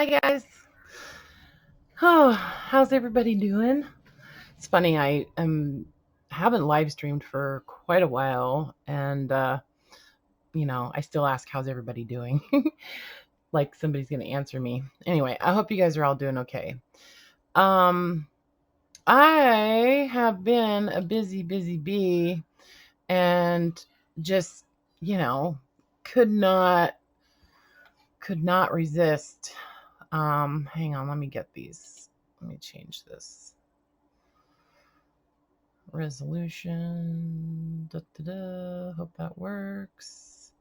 Hi guys. Oh, how's everybody doing? It's funny, haven't live streamed for quite a while, and I still ask how's everybody doing, like somebody's gonna answer me. Anyway, I hope you guys are all doing okay. Um, I have been a busy bee, and just you know, could not resist. Hang on, let me get these. Let me change this. Resolution. Hope that works.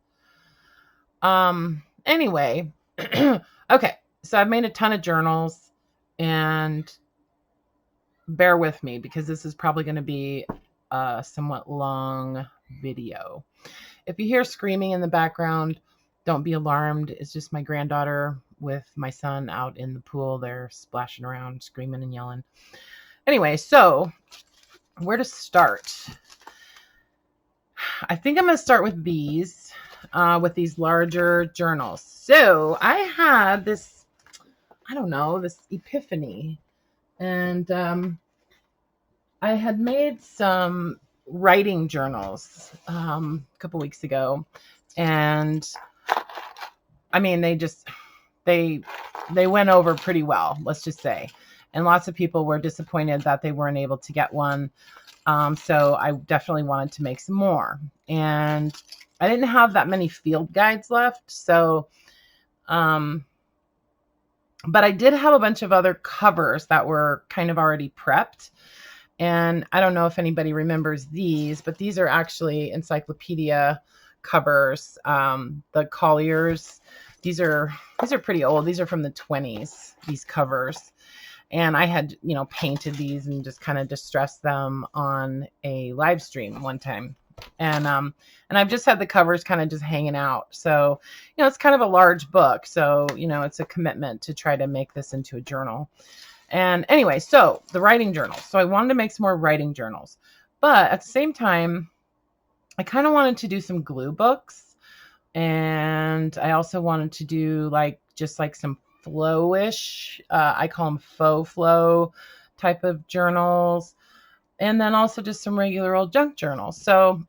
Anyway. Okay. So I've made a ton of journals, and bear with me because this is probably going to be a somewhat long video. If you hear screaming in the background, don't be alarmed. It's just my granddaughter with my son out in the pool. They're splashing around, screaming and yelling. Anyway, so where to start? I think I'm going to start with these larger journals. So I had this, this epiphany, and I had made some writing journals a couple weeks ago, and I mean, they went over pretty well, let's just say. And lots of people were disappointed that they weren't able to get one. So I definitely wanted to make some more. And I didn't have that many field guides left. So, but I did have a bunch of other covers that were kind of already prepped. And I don't know if anybody remembers these, but these are actually Encyclopedia covers. The Colliers, these are pretty old. These are from the 20s, these covers. And I had, painted these and just kind of distressed them on a live stream one time. And I've just had the covers kind of just hanging out. So, it's kind of a large book. So, it's a commitment to try to make this into a journal. And anyway, so the writing journals. So I wanted to make some more writing journals. But at the same time, I kind of wanted to do some glue books. And I also wanted to do just some flowish, I call them faux flow type of journals, and then also just some regular old junk journals. So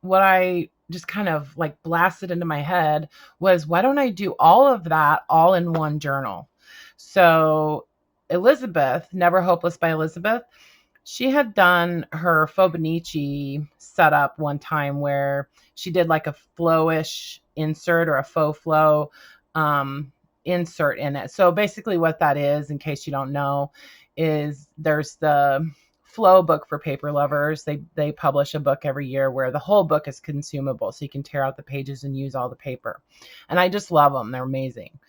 what I just kind of blasted into my head was, why don't I do all of that all in one journal? So Elizabeth, Never Hopeless by Elizabeth, she had done her Fauxbonichi setup one time where she did a flowish insert or a faux flow insert in it. So basically what that is, in case you don't know, is there's the Flow book for paper lovers. They publish a book every year where the whole book is consumable, so you can tear out the pages and use all the paper. And I just love them. They're amazing.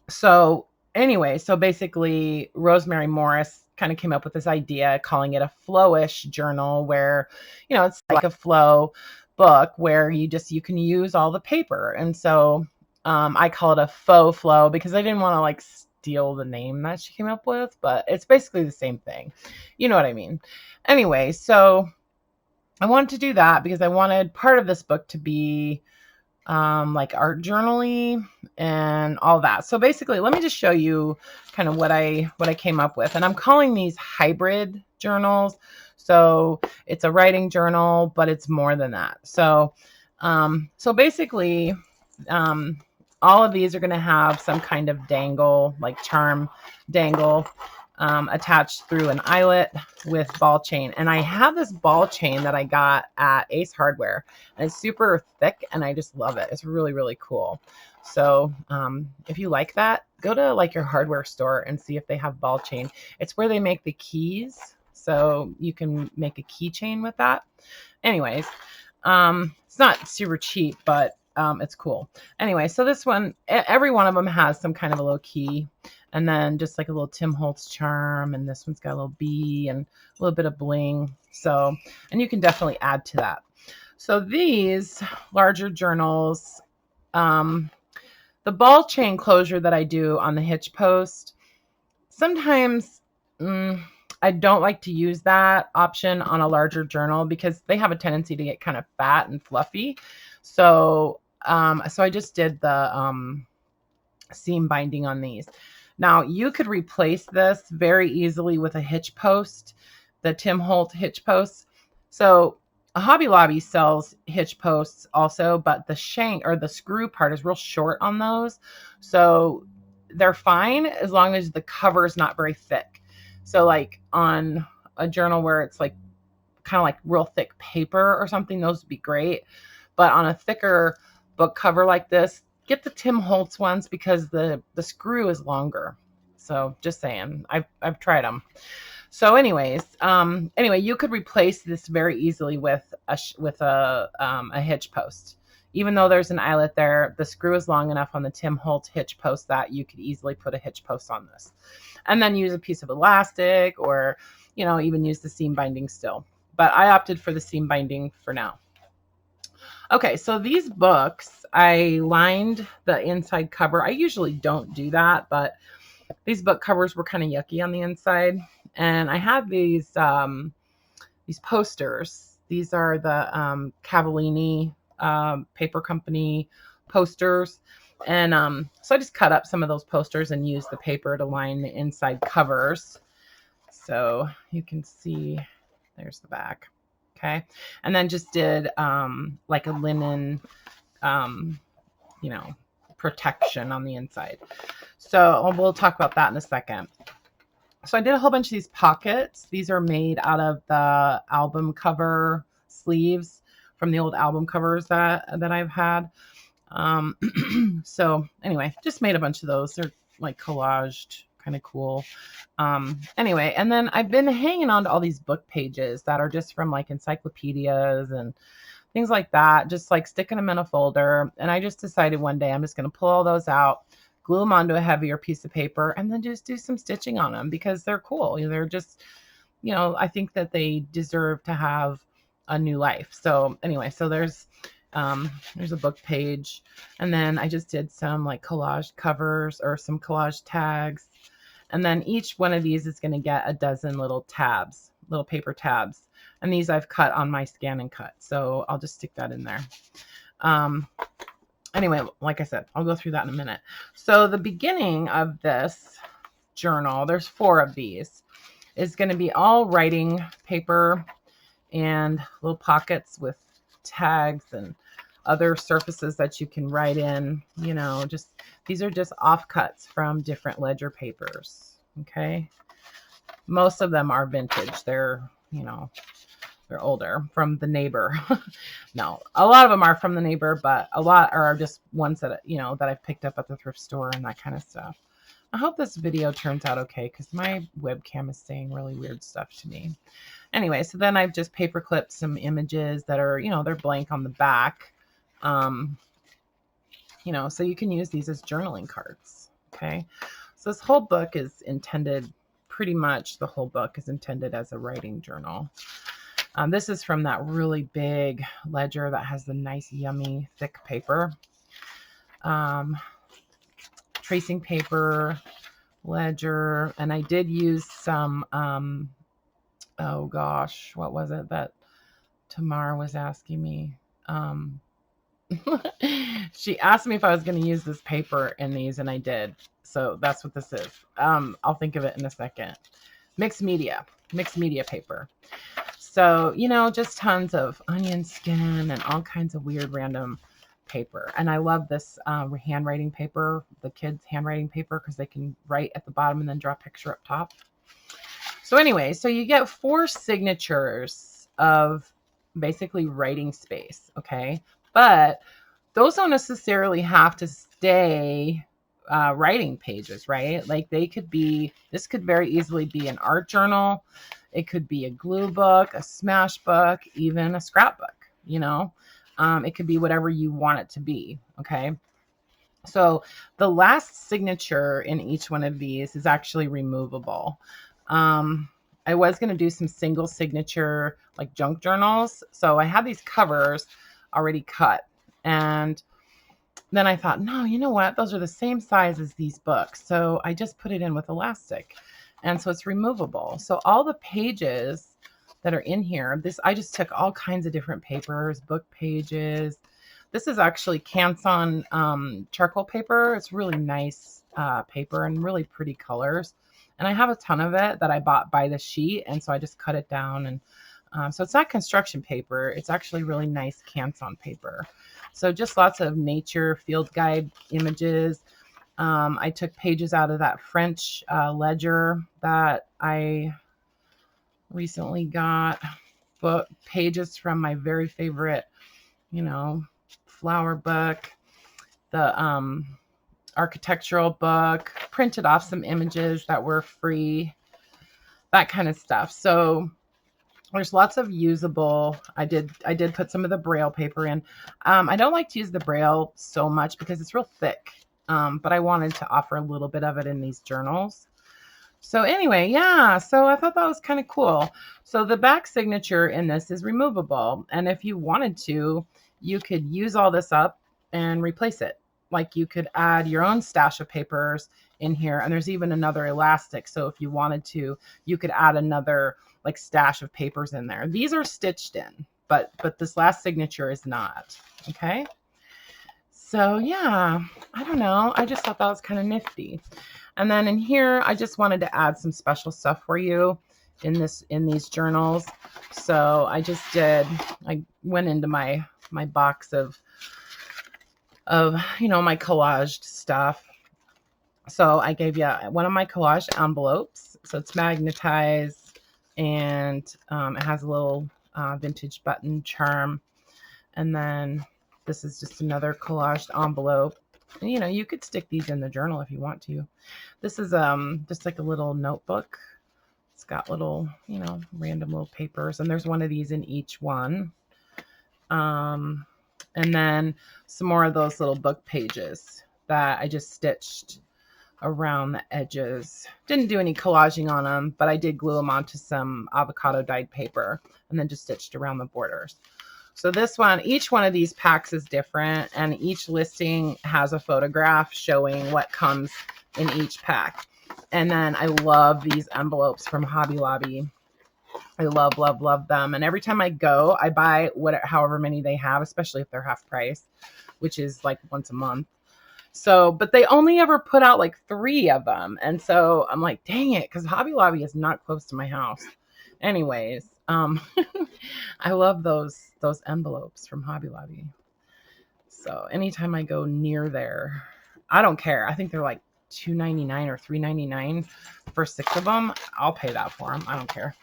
So anyway, so basically Rosemary Morris kind of came up with this idea calling it a flowish journal, where, it's like a flow book where you can use all the paper. And so I call it a faux flow because I didn't want to steal the name that she came up with, but it's basically the same thing. You know what I mean? Anyway, so I wanted to do that because I wanted part of this book to be art journaling and all that. So basically, let me just show you kind of what I came up with. And I'm calling these hybrid journals. So it's a writing journal, but it's more than that. So basically, all of these are going to have some kind of dangle, charm dangle, attached through an eyelet with ball chain. And I have this ball chain that I got at Ace Hardware, and it's super thick and I just love it. It's really, really cool. So if you like that, go to your hardware store and see if they have ball chain. It's where they make the keys. So you can make a keychain with that. Anyways, it's not super cheap, but it's cool. Anyway, so this one, every one of them has some kind of a low key, and then just a little Tim Holtz charm, and this one's got a little bee and a little bit of bling. So, and you can definitely add to that. So these larger journals, the ball chain closure that I do on the hitch post, sometimes I don't like to use that option on a larger journal because they have a tendency to get kind of fat and fluffy. So I just did the seam binding on these. Now you could replace this very easily with a hitch post, the Tim Holt hitch posts. So Hobby Lobby sells hitch posts also, but the shank or the screw part is real short on those. So they're fine as long as the cover is not very thick. So like on a journal where it's like kind of like real thick paper or something, those would be great. But on a thicker book cover like this, get the Tim Holtz ones because the screw is longer. So just saying, I've tried them. So anyways, anyway, you could replace this very easily with a hitch post. Even though there's an eyelet there, the screw is long enough on the Tim Holtz hitch post that you could easily put a hitch post on this. And then use a piece of elastic or, even use the seam binding still. But I opted for the seam binding for now. Okay, so these books, I lined the inside cover. I usually don't do that, but these book covers were kind of yucky on the inside. And I had these posters. These are the Cavallini Paper Company posters. And so I just cut up some of those posters and used the paper to line the inside covers. So you can see, there's the back. Okay. And then just did like a linen, protection on the inside. So we'll talk about that in a second. So I did a whole bunch of these pockets. These are made out of the album cover sleeves from the old album covers that I've had. So anyway, just made a bunch of those. They're like collaged, kind of cool. Anyway, and then I've been hanging on to all these book pages that are just from like encyclopedias and things like that, just like sticking them in a folder. And I just decided one day I'm just going to pull all those out, glue them onto a heavier piece of paper, and then just do some stitching on them because they're cool. They're just, I think that they deserve to have a new life. So anyway, so there's a book page, and then I just did some like collage covers or some collage tags. And then each one of these is going to get a dozen little tabs, little paper tabs. And these I've cut on my Scan and Cut. So I'll just stick that in there. Anyway, like I said, I'll go through that in a minute. So the beginning of this journal, there's 4 of these, is going to be all writing paper and little pockets with tags and other surfaces that you can write in, just these are just offcuts from different ledger papers. Okay. Most of them are vintage. They're older, from the neighbor. No, a lot of them are from the neighbor, but a lot are just ones that, that I've picked up at the thrift store and that kind of stuff. I hope this video turns out okay because my webcam is saying really weird stuff to me. Anyway, so then I've just paper clipped some images that are, they're blank on the back. So you can use these as journaling cards. Okay. So this whole book is intended, pretty much the whole book is intended as a writing journal. This is from that really big ledger that has the nice, yummy, thick paper. Tracing paper, ledger, and I did use some, oh gosh, what was it that Tamara was asking me? She asked me if I was going to use this paper in these, and I did. So that's what this is. I'll think of it in a second. Mixed media paper. So, just tons of onion skin and all kinds of weird random paper. And I love this handwriting paper, the kids' handwriting paper, because they can write at the bottom and then draw a picture up top. So anyway, so you get 4 signatures of basically writing space, okay? But those don't necessarily have to stay writing pages, right? Like this could very easily be an art journal. It could be a glue book, a smash book, even a scrapbook, it could be whatever you want it to be, okay? So the last signature in each one of these is actually removable. I was going to do some single signature like junk journals. So I had these covers already cut, and then I thought, no, you know what? Those are the same size as these books. So I just put it in with elastic, and so it's removable. So all the pages that are in here, I just took all kinds of different papers, book pages. This is actually Canson charcoal paper. It's really nice paper and really pretty colors. And I have a ton of it that I bought by the sheet. And so I just cut it down. And so it's not construction paper. It's actually really nice Canson paper. So just lots of nature field guide images. I took pages out of that French ledger that I recently got. Book pages from my very favorite, flower book, the architectural book, printed off some images that were free, that kind of stuff. So there's lots of usable. I did put some of the Braille paper in. I don't like to use the Braille so much because it's real thick, but I wanted to offer a little bit of it in these journals. So anyway, yeah, so I thought that was kind of cool. So the back signature in this is removable. And if you wanted to, you could use all this up and replace it. Like you could add your own stash of papers in here. And there's even another elastic. So if you wanted to, you could add another like stash of papers in there. These are stitched in, but this last signature is not. Okay. So yeah, I don't know. I just thought that was kind of nifty. And then in here, I just wanted to add some special stuff for you in these journals. So I went into my box of my collaged stuff. So I gave you one of my collaged envelopes. So it's magnetized and it has a little vintage button charm. And then this is just another collaged envelope. And, you could stick these in the journal if you want to. This is just like a little notebook. It's got little, random little papers. And there's one of these in each one. And then some more of those little book pages that I just stitched around the edges. Didn't do any collaging on them, but I did glue them onto some avocado dyed paper and then just stitched around the borders. So this one, each one of these packs is different, and each listing has a photograph showing what comes in each pack. And then I love these envelopes from Hobby Lobby. I love, love, love them. And every time I go, I buy however many they have, especially if they're half price, which is like once a month. So, but they only ever put out like 3 of them. And so I'm like, dang it, because Hobby Lobby is not close to my house. Anyways, I love those envelopes from Hobby Lobby. So anytime I go near there, I don't care. I think they're like $2.99 or $3.99 for 6 of them. I'll pay that for them. I don't care.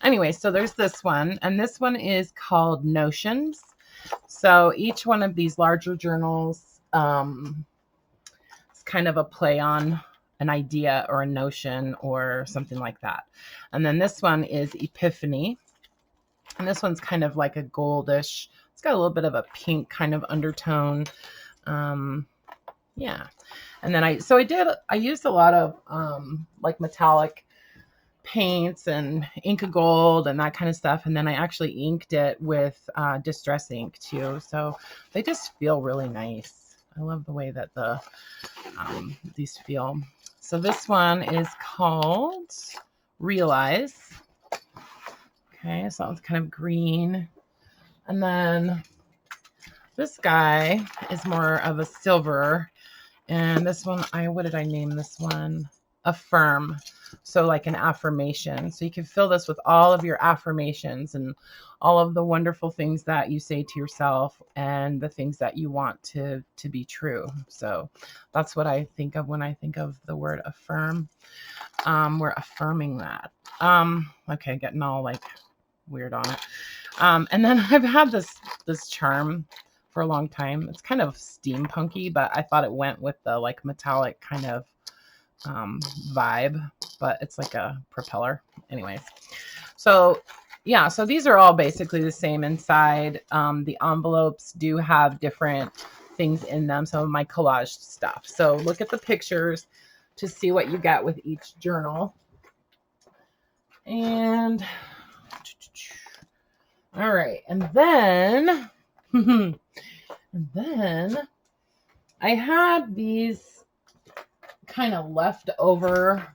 Anyway, so there's this one, and this one is called Notions. So each one of these larger journals is kind of a play on an idea or a notion or something like that. And then this one is Epiphany. And this one's kind of like a goldish. It's got a little bit of a pink kind of undertone. Yeah. And then I used a lot of like metallic paints and Inca Gold and that kind of stuff. And then I actually inked it with Distress ink too. So they just feel really nice. I love the way that these feel. So this one is called Realize. Okay, so it's kind of green. And then this guy is more of a silver. And this one, what did I name this one? Affirm. So like an affirmation. So you can fill this with all of your affirmations and all of the wonderful things that you say to yourself and the things that you want to be true. So that's what I think of when I think of the word affirm. We're affirming that. Okay, getting all like weird on it. And then I've had this charm for a long time. It's kind of steampunky, but I thought it went with the like metallic kind of vibe, but it's like a propeller. Anyways, so yeah, so these are all basically the same inside. The envelopes do have different things in them, some of my collaged stuff. So look at the pictures to see what you get with each journal. And all right, and then I had these kind of leftover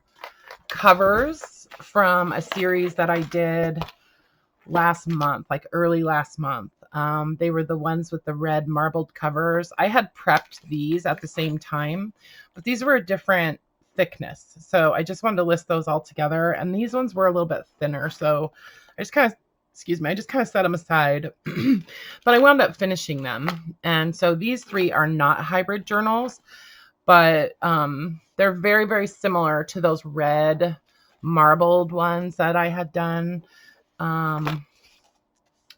covers from a series that I did last month, like early last month. They were the ones with the red marbled covers. I had prepped these at the same time, but these were a different thickness. So I just wanted to list those all together. And these ones were a little bit thinner. So I just kind of, excuse me, I just kind of set them aside, but I wound up finishing them. And so these 3 are not hybrid journals, but they're very, very similar to those red marbled ones that I had done,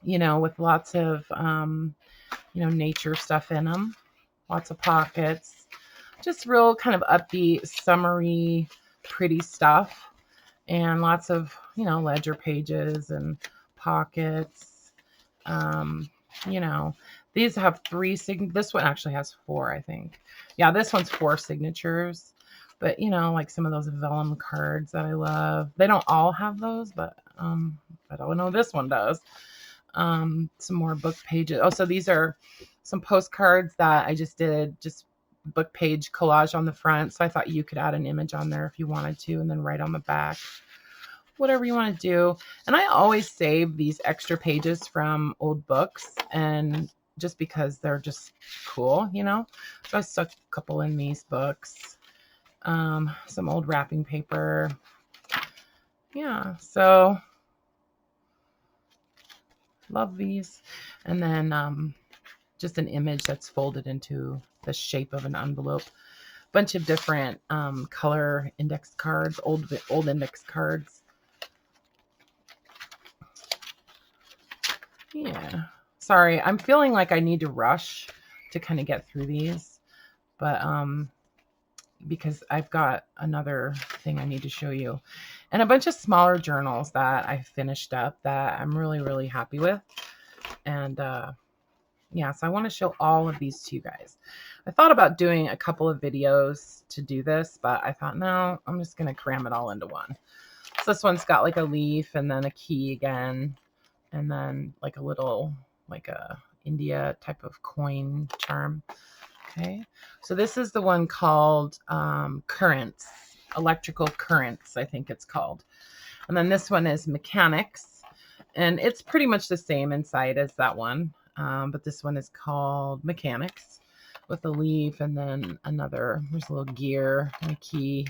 you know, with lots of, you know, nature stuff in them, lots of pockets, just real kind of upbeat, summery, pretty stuff, and lots of, you know, ledger pages and pockets. You know, these have 3 this one actually has 4, I think. Yeah, this one's 4 signatures. But, you know, like some of those vellum cards that I love. They don't all have those, but I don't know, this one does. Some more book pages. Oh, so these are some postcards that I just did, just book page collage on the front. So I thought you could add an image on there if you wanted to, and then write on the back, whatever you want to do. And I always save these extra pages from old books, and just because they're just cool, you know. So I stuck a couple in these books. Some old wrapping paper. Yeah, so love these. And then just an image that's folded into the shape of an envelope. Bunch of different color index cards, old index cards. Yeah, sorry, I'm feeling like I need to rush to kind of get through these, but because I've got another thing I need to show you, and a bunch of smaller journals that I finished up that I'm really, really happy with. And yeah, so I want to show all of these to you guys. I thought about doing a couple of videos to do this, but I thought, no, I'm just going to cram it all into one. So this one's got like a leaf and then a key again, and then like a little, like a India type of coin charm. Okay, so this is the one called Currents, Electrical Currents, I think it's called. And then this one is Mechanics, and it's pretty much the same inside as that one, but this one is called Mechanics with a leaf and then another, there's a little gear and a key.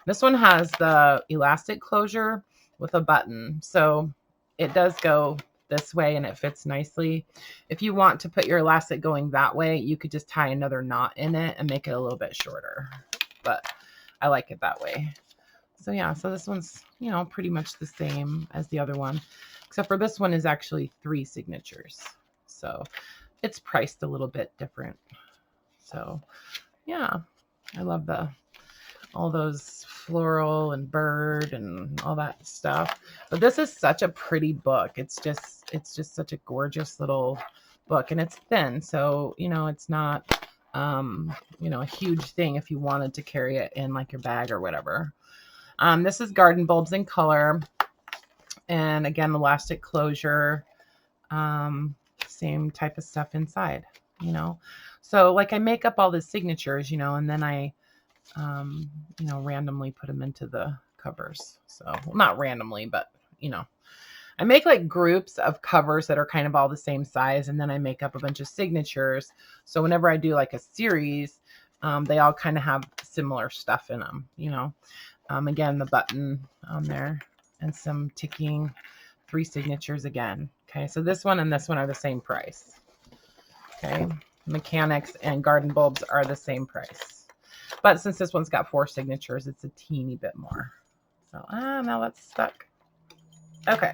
This one has the elastic closure with a button, so it does go this way and it fits nicely. If you want to put your elastic going that way, you could just tie another knot in it and make it a little bit shorter, but I like it that way. So yeah, so this one's, you know, pretty much the same as the other one, except for this one is actually 3 signatures, so it's priced a little bit different. So yeah, I love all those floral and bird and all that stuff. But this is such a pretty book. It's just such a gorgeous little book, and it's thin, so you know, it's not you know, a huge thing if you wanted to carry it in like your bag or whatever. This is Garden Bulbs in Color, and again, elastic closure, same type of stuff inside, you know. So like I make up all the signatures, you know, and then I you know, randomly put them into the covers. So, well, not randomly, but you know, I make like groups of covers that are kind of all the same size, and then I make up a bunch of signatures. So whenever I do like a series, they all kind of have similar stuff in them, you know. Again, the button on there and some ticking, 3 signatures again. Okay, so this one and this one are the same price. Okay, Mechanics and Garden Bulbs are the same price. But since this one's got 4 signatures, it's a teeny bit more. So, now that's stuck. Okay,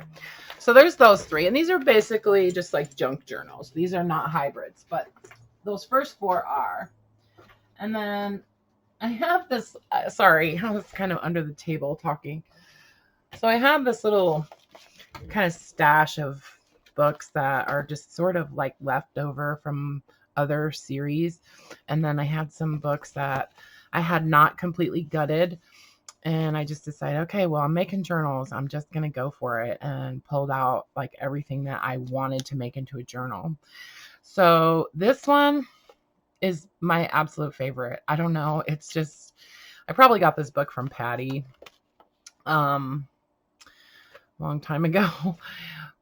so there's those 3. And these are basically just like junk journals. These are not hybrids, but those first 4 are. And then I have this, sorry, I was kind of under the table talking. So I have this little kind of stash of books that are just sort of like left over from other series. And then I had some books that I had not completely gutted, and I just decided, okay, well, I'm making journals, I'm just gonna go for it, and pulled out like everything that I wanted to make into a journal. So this one is my absolute favorite. I don't know, it's just, I probably got this book from Patty long time ago.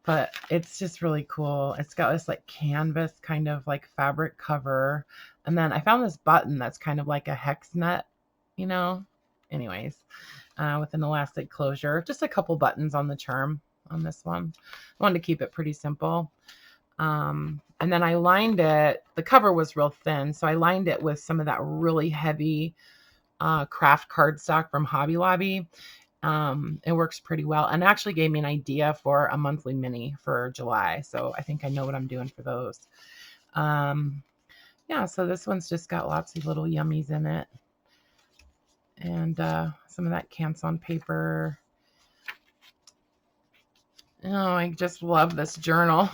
but it's just really cool. It's got this like canvas kind of like fabric cover. And then I found this button that's kind of like a hex nut, you know, anyways, with an elastic closure. Just a couple buttons on the charm on this one. I wanted to keep it pretty simple. And then I lined it. The cover was real thin, so I lined it with some of that really heavy craft cardstock from Hobby Lobby. It works pretty well, and actually gave me an idea for a monthly mini for July. So I think I know what I'm doing for those. Yeah, so this one's just got lots of little yummies in it, and some of that canson paper. Oh, I just love this journal.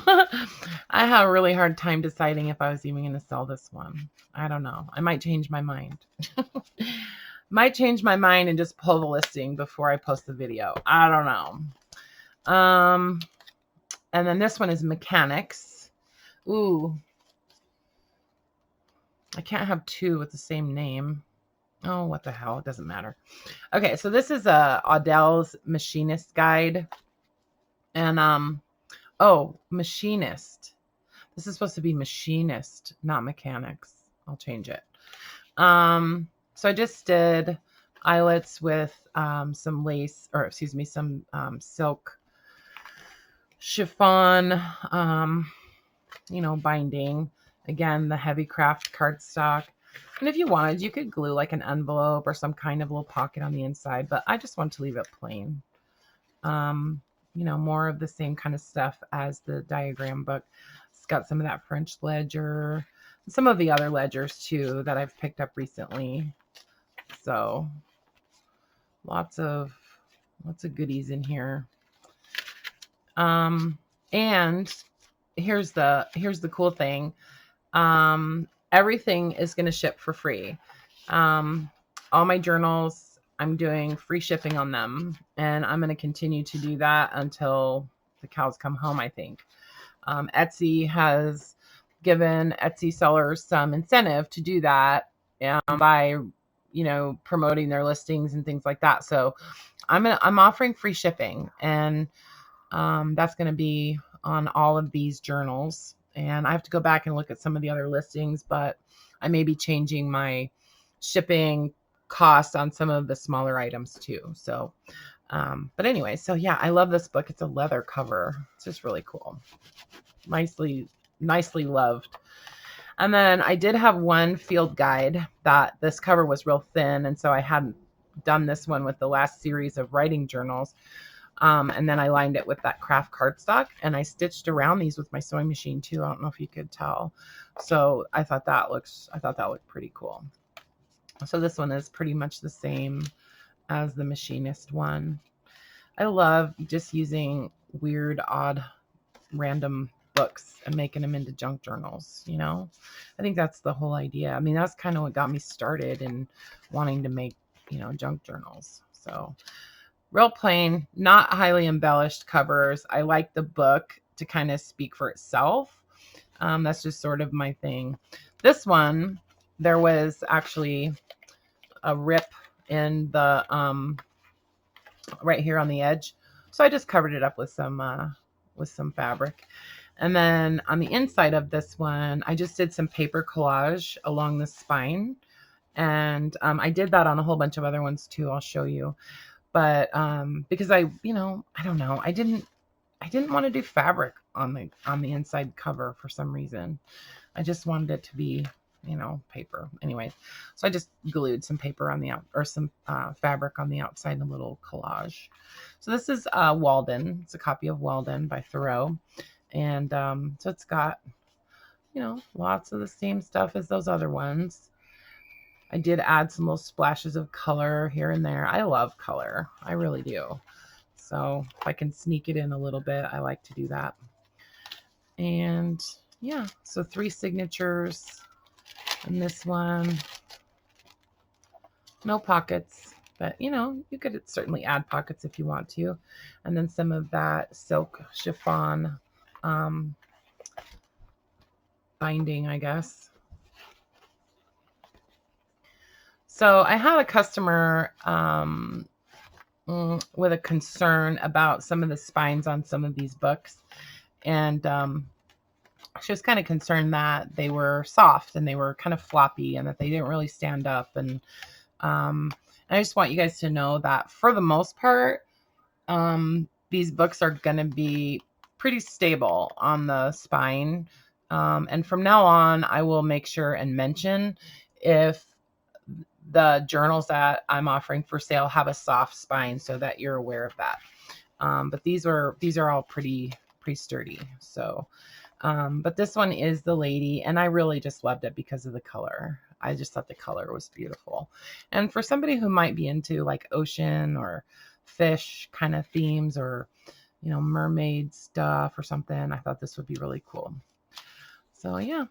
I had a really hard time deciding if I was even going to sell this one. I don't know. I might change my mind. Might change my mind and just pull the listing before I post the video. I don't know. And then this one is Mechanics. Ooh. I can't have two with the same name. Oh, what the hell? It doesn't matter. Okay, so this is Audell's Machinist Guide. And, oh, Machinist. This is supposed to be Machinist, not Mechanics. I'll change it. So I just did eyelets with some lace, or excuse me, some silk chiffon, you know, binding. Again, the heavy craft cardstock. And if you wanted, you could glue like an envelope or some kind of little pocket on the inside, but I just want to leave it plain. You know, more of the same kind of stuff as the diagram book. It's got some of that French ledger, some of the other ledgers too that I've picked up recently. So lots of goodies in here. And here's the cool thing. Everything is going to ship for free. All my journals, I'm doing free shipping on them, and I'm going to continue to do that until the cows come home, I think. Etsy has given Etsy sellers some incentive to do that by, you know, promoting their listings and things like that. So I'm offering free shipping, and that's going to be on all of these journals. And I have to go back and look at some of the other listings, but I may be changing my shipping costs on some of the smaller items too. So, but anyway, so yeah, I love this book. It's a leather cover. It's just really cool. Nicely loved. And then I did have one field guide that this cover was real thin, and so I hadn't done this one with the last series of writing journals. And then I lined it with that craft cardstock, and I stitched around these with my sewing machine too. I don't know if you could tell. So I thought that looked pretty cool. So this one is pretty much the same as the Machinist one. I love just using weird, odd, random books and making them into junk journals, you know? I think that's the whole idea. I mean, that's kind of what got me started in wanting to make, you know, junk journals. So real plain, not highly embellished covers. I like the book to kind of speak for itself. That's just sort of my thing. This one, there was actually a rip in the right here on the edge, so I just covered it up with some fabric. And then on the inside of this one, I just did some paper collage along the spine, and I did that on a whole bunch of other ones too. I'll show you. But because I don't know, I didn't want to do fabric on the inside cover for some reason. I just wanted it to be, you know, paper. Anyway, so I just glued some paper on the some fabric on the outside and a little collage. So this is Walden. It's a copy of Walden by Thoreau, and so it's got, you know, lots of the same stuff as those other ones. I did add some little splashes of color here and there. I love color. I really do. So if I can sneak it in a little bit, I like to do that. And yeah, so 3 signatures in this one. No pockets, but you know, you could certainly add pockets if you want to. And then some of that silk chiffon binding, I guess. So I had a customer with a concern about some of the spines on some of these books. And she was kind of concerned that they were soft and they were kind of floppy and that they didn't really stand up. And I just want you guys to know that for the most part, these books are going to be pretty stable on the spine. And from now on, I will make sure and mention if the journals that I'm offering for sale have a soft spine so that you're aware of that. But these are all pretty sturdy. So, but this one is the lady, and I really just loved it because of the color. I just thought the color was beautiful. And for somebody who might be into like ocean or fish kind of themes, or, you know, mermaid stuff or something, I thought this would be really cool. So yeah.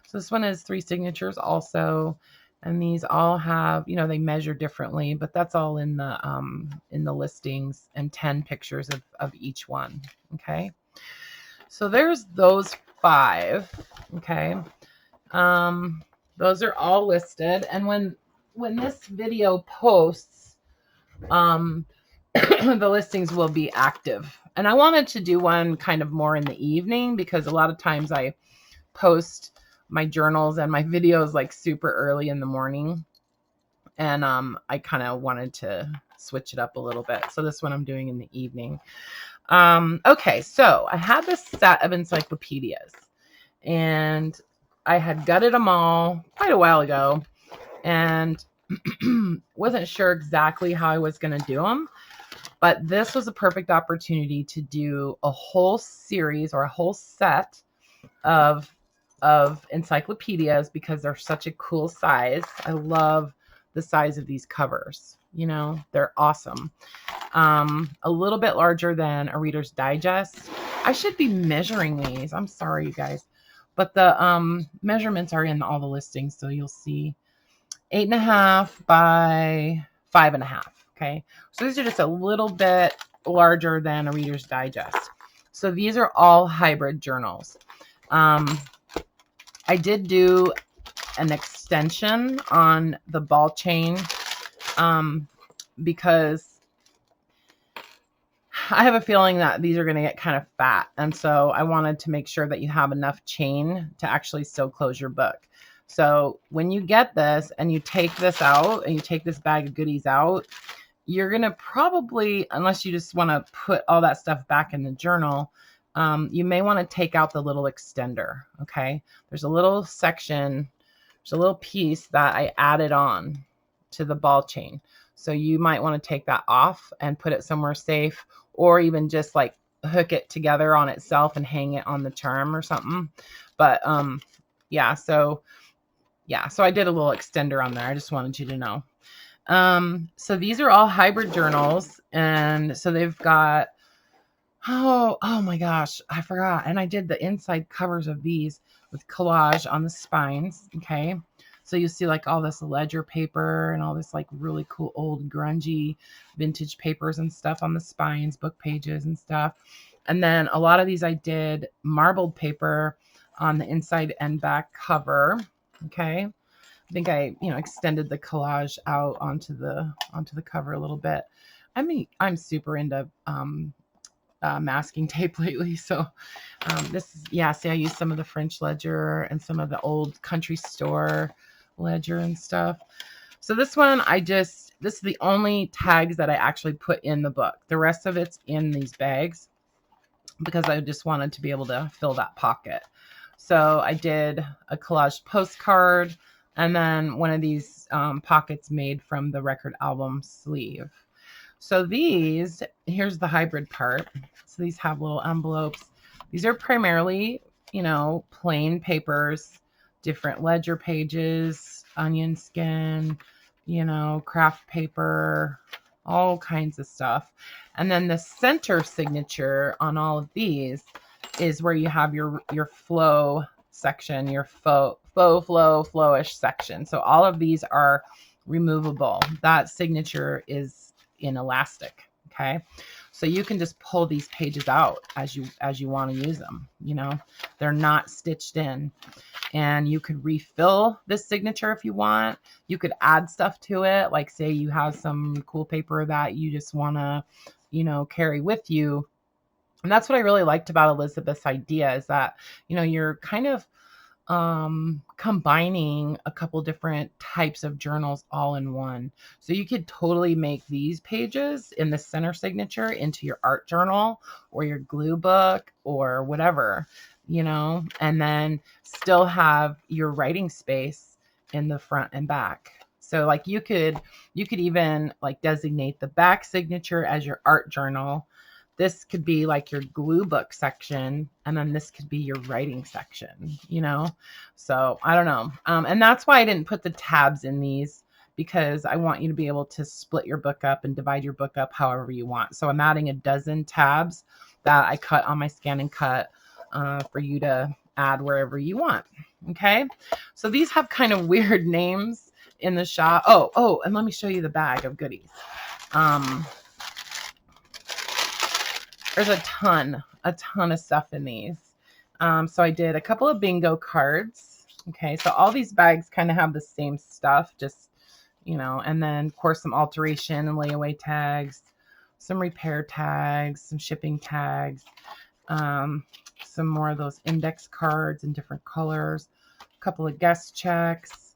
So this one is 3 signatures also. And these all have, you know, they measure differently, but that's all in the listings, and 10 pictures of each one. Okay. So there's those 5. Okay. Those are all listed. And when this video posts, the listings will be active. And I wanted to do one kind of more in the evening, because a lot of times I post my journals and my videos like super early in the morning. And I kind of wanted to switch it up a little bit. So this one I'm doing in the evening. Okay, so I had this set of encyclopedias, and I had gutted them all quite a while ago, and wasn't sure exactly how I was going to do them. But this was a perfect opportunity to do a whole series or a whole set of encyclopedias, because they're such a cool size. I love the size of these covers. You know, they're awesome. A little bit larger than a Reader's Digest. I should be measuring these. I'm sorry, you guys. But the measurements are in all the listings, so you'll see 8.5 by 5.5. Okay, so these are just a little bit larger than a Reader's Digest. So these are all hybrid journals. I did do an extension on the ball chain because I have a feeling that these are going to get kind of fat. And so I wanted to make sure that you have enough chain to actually still close your book. So when you get this and you take this out and you take this bag of goodies out, you're going to probably, unless you just want to put all that stuff back in the journal, you may want to take out the little extender. Okay. There's a little section, there's a little piece that I added on to the ball chain. So you might want to take that off and put it somewhere safe, or even just like hook it together on itself and hang it on the charm or something. But yeah, so I did a little extender on there. I just wanted you to know. So these are all hybrid journals, and so they've got, oh my gosh, I forgot. And I did the inside covers of these with collage on the spines. Okay. So you see like all this ledger paper and all this like really cool old grungy vintage papers and stuff on the spines, book pages and stuff. And then a lot of these I did marbled paper on the inside and back cover. Okay. I think I, extended the collage out onto the cover a little bit. I mean, I'm super into masking tape lately. So this is, see, I used some of the French ledger and some of the old country store ledger and stuff. So this one, this is the only tags that I actually put in the book. The rest of it's in these bags because I just wanted to be able to fill that pocket. So I did a collage postcard, and then one of these pockets made from the record album sleeve. So these, here's the hybrid part. So these have little envelopes. These are primarily, plain papers, different ledger pages, onion skin, craft paper, all kinds of stuff. And then the center signature on all of these is where you have your flow section, your flowish section. So all of these are removable. That signature is in elastic. Okay. So you can just pull these pages out as you want to use them. You know, they're not stitched in. And you could refill this signature if you want. You could add stuff to it. Like say you have some cool paper that you just want to, you know, carry with you. And that's what I really liked about Elizabeth's idea, is that, you know, you're kind of combining a couple different types of journals all in one. So you could totally make these pages in the center signature into your art journal or your glue book or whatever, you know, and then still have your writing space in the front and back. So like you could even like designate the back signature as your art journal. This could be like your glue book section, and then this could be your writing section, you know? So I don't know. And that's why I didn't put the tabs in these, because I want you to be able to split your book up and divide your book up however you want. So I'm adding a dozen tabs that I cut on my Scan and Cut for you to add wherever you want. Okay. So these have kind of weird names in the shop. Oh, and let me show you the bag of goodies. There's a ton of stuff in these. So I did a couple of bingo cards. Okay, so all these bags kind of have the same stuff, just, you know, and then of course some alteration and layaway tags, some repair tags, some shipping tags, some more of those index cards in different colors, a couple of guest checks,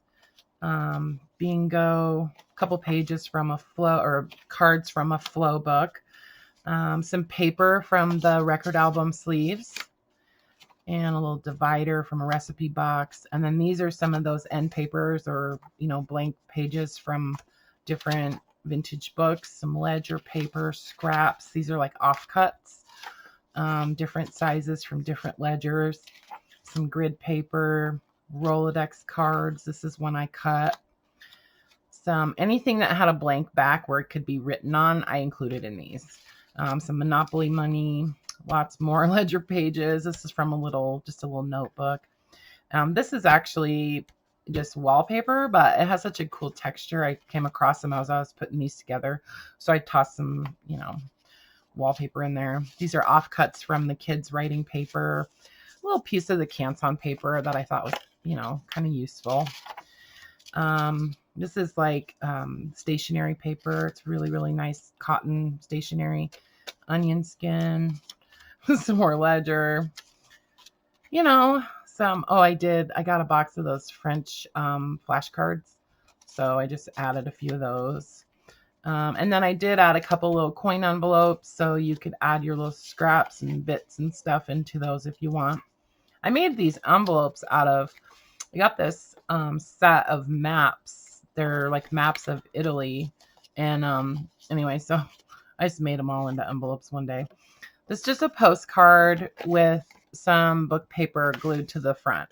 bingo, a couple pages from a flow, or cards from a flow book. Some paper from the record album sleeves, and a little divider from a recipe box. And then these are some of those end papers, or, you know, blank pages from different vintage books, some ledger paper, scraps. These are like offcuts, different sizes from different ledgers, some grid paper, Rolodex cards. This is one I cut. Anything that had a blank back where it could be written on, I included in these. Some Monopoly money, lots more ledger pages. This is from just a little notebook. This is actually just wallpaper, but it has such a cool texture. I came across them as I was putting these together. So I tossed some, you know, wallpaper in there. These are offcuts from the kids' writing paper, a little piece of the Canson paper that I thought was, you know, kind of useful. This is like stationery paper. It's really, really nice cotton stationery. Onion skin, some more ledger, you know, I got a box of those French flashcards. So I just added a few of those. And then I did add a couple little coin envelopes, so you could add your little scraps and bits and stuff into those if you want. I made these envelopes I got this set of maps. They're like maps of Italy. And anyway, so I just made them all into envelopes one day. This is just a postcard with some book paper glued to the front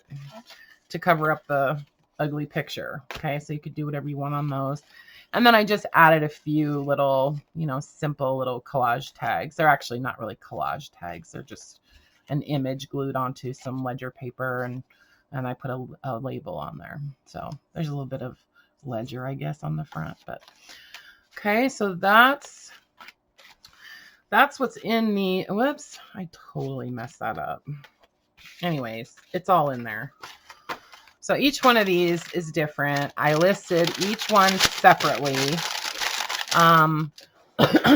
to cover up the ugly picture. Okay, so you could do whatever you want on those. And then I just added a few little, you know, simple little collage tags. They're actually not really collage tags. They're just an image glued onto some ledger paper, and I put a label on there. So there's a little bit of ledger, I guess, on the front. But okay, so that's what's in the, whoops, I totally messed that up. Anyways, it's all in there. So each one of these is different. I listed each one separately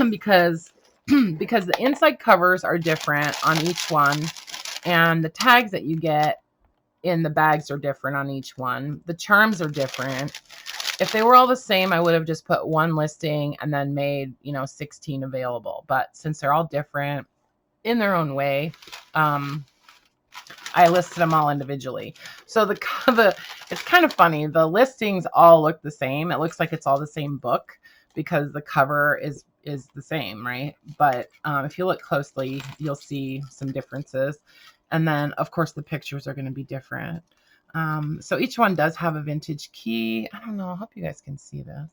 because the inside covers are different on each one, and the tags that you get in the bags are different on each one. The charms are different. If they were all the same, I would have just put one listing and then made, you know, 16 available. But since they're all different in their own way, I listed them all individually. So it's kind of funny. The listings all look the same. It looks like it's all the same book because the cover is the same, right? But if you look closely, you'll see some differences. And then, of course, the pictures are going to be different. So each one does have a vintage key. I don't know. I hope you guys can see this.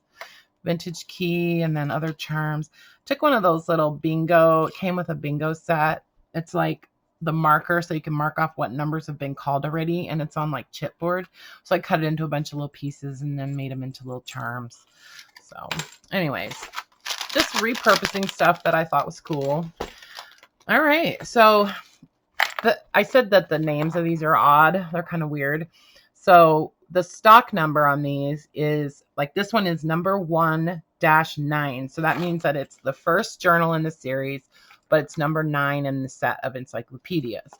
Vintage key, and then other charms. Took one of those little bingo. It came with a bingo set. It's like the marker, so you can mark off what numbers have been called already, and it's on like chipboard. So I cut it into a bunch of little pieces and then made them into little charms. So anyways, just repurposing stuff that I thought was cool. All right. So I said that the names of these are odd. They're kind of weird. So the stock number on these is like this one is number 1-9. So that means that it's the first journal in the series, but it's number 9 in the set of encyclopedias.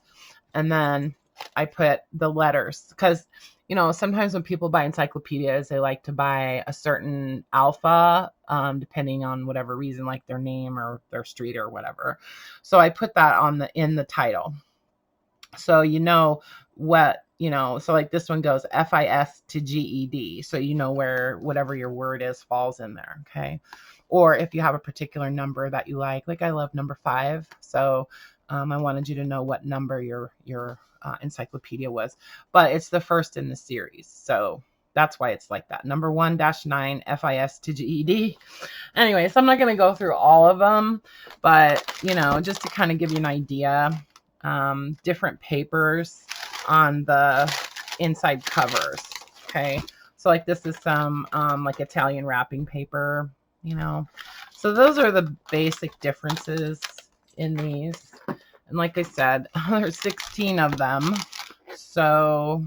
And then I put the letters because, you know, sometimes when people buy encyclopedias, they like to buy a certain alpha, depending on whatever reason, like their name or their street or whatever. So I put that on in the title. So you know what, you know, so like this one goes FIS to GED. So you know where whatever your word is falls in there. Okay. Or if you have a particular number that you like I love number 5. So I wanted you to know what number your encyclopedia was, but it's the first in the series. So that's why it's like that. Number 1-9 FIS to GED. Anyway, so I'm not going to go through all of them, but you know, just to kind of give you an idea, different papers on the inside covers. Okay. So like this is some like Italian wrapping paper, you know. So those are the basic differences in these. And like I said, there's 16 of them. So,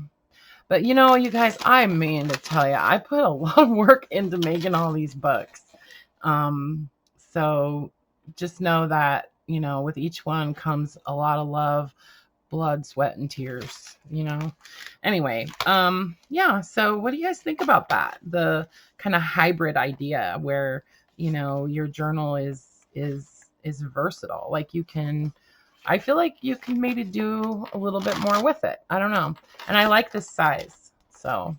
but you know, you guys, I mean to tell you, I put a lot of work into making all these books. So just know that, you know, with each one comes a lot of love, blood, sweat, and tears, you know. Anyway, yeah, so what do you guys think about that? The kind of hybrid idea where, you know, your journal is versatile. Like you can, I feel like you can maybe do a little bit more with it. I don't know. And I like this size. So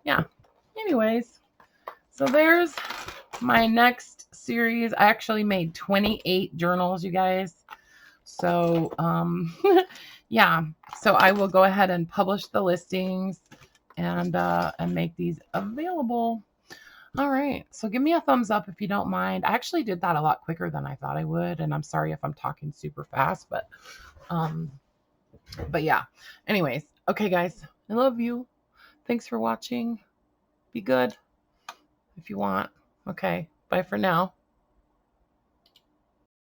yeah. Anyways, so there's my next series. I actually made 28 journals, you guys. So yeah, so I will go ahead and publish the listings and make these available. All right, so give me a thumbs up if you don't mind. I actually did that a lot quicker than I thought I would, and I'm sorry if I'm talking super fast, but yeah. Anyways, okay guys, I love you. Thanks for watching. Be good if you want. Okay, bye for now.